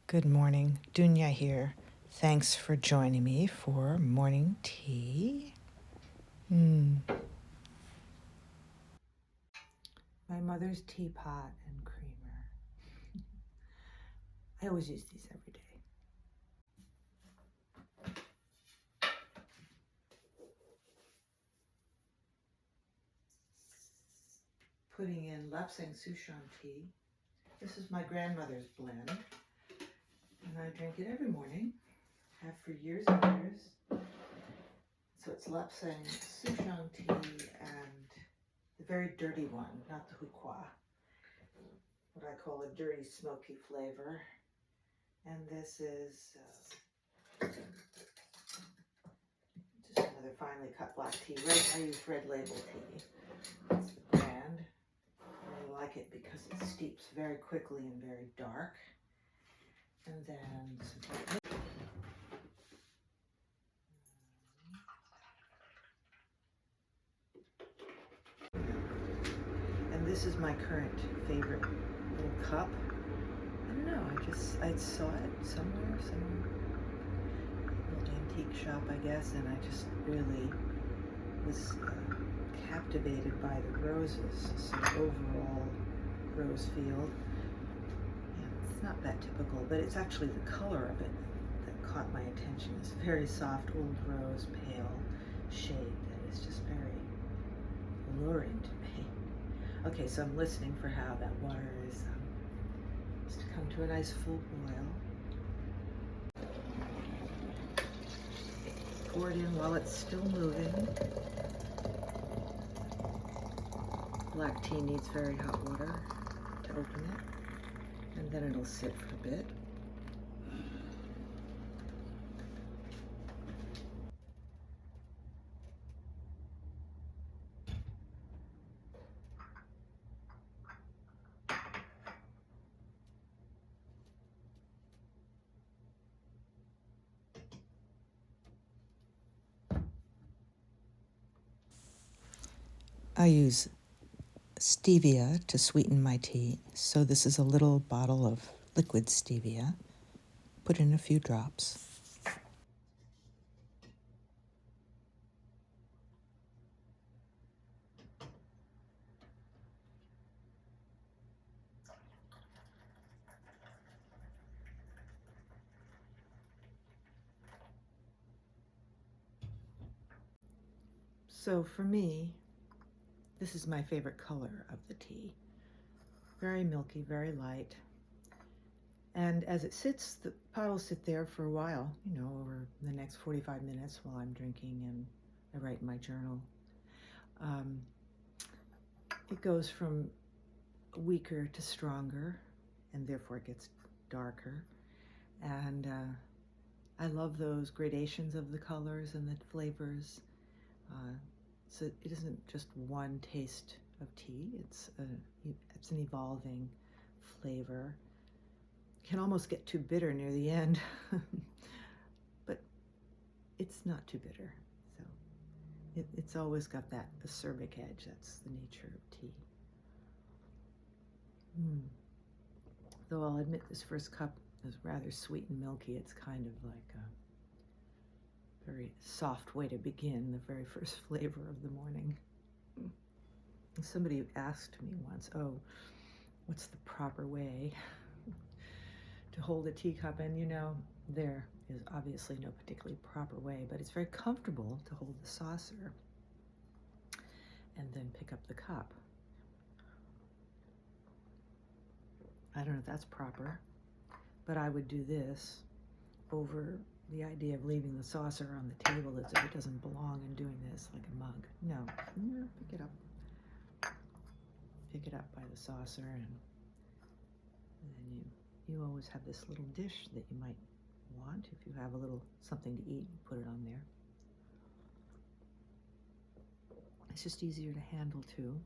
Good morning, Dunya here. Thanks for joining me for morning tea. My mother's teapot and creamer. I always use these every day. Putting in Lapsang Souchong tea. This is my grandmother's blend, and I drink it every morning. Have for years and years. So it's Lapsang Souchong tea and the very dirty one, not the Huqua. What I call a dirty, smoky flavor. And this is just another finely cut black tea. I use Red Label tea. It's the brand. I really like it because it steeps very quickly and very dark. And then some and this is my current favorite little cup. I don't know, I saw it somewhere, some little antique shop, I guess, and I just really was captivated by the roses. So overall rose field. Yeah, it's not that typical, but it's actually the color of it that caught my attention. It's very soft, old rose, pale shade that is just very alluring to me. Okay, so I'm listening for how that water is to come to a nice full boil. Pour it in while it's still moving. Black tea needs very hot water to open it, and then it'll sit for a bit. I use stevia to sweeten my tea, so this is a little bottle of liquid stevia. Put in a few drops. So for me, this is my favorite color of the tea. Very milky, very light. And as it sits, the pot will sit there for a while, over the next 45 minutes while I'm drinking and I write in my journal. It goes from weaker to stronger, and therefore it gets darker. And I love those gradations of the colors and the flavors. So it isn't just one taste of tea. It's an evolving flavor. Can almost get too bitter near the end, but it's not too bitter. So it's always got that acerbic edge. That's the nature of tea. Though I'll admit this first cup is rather sweet and milky. It's kind of like a very soft way to begin the very first flavor of the morning. Somebody asked me once, what's the proper way to hold a teacup? And there is obviously no particularly proper way, but it's very comfortable to hold the saucer and then pick up the cup. I don't know if that's proper, but I would do this over the idea of leaving the saucer on the table as if it doesn't belong and doing this like a mug. No, pick it up. Pick it up by the saucer, and then you always have this little dish that you might want. If you have a little something to eat, you put it on there. It's just easier to handle too.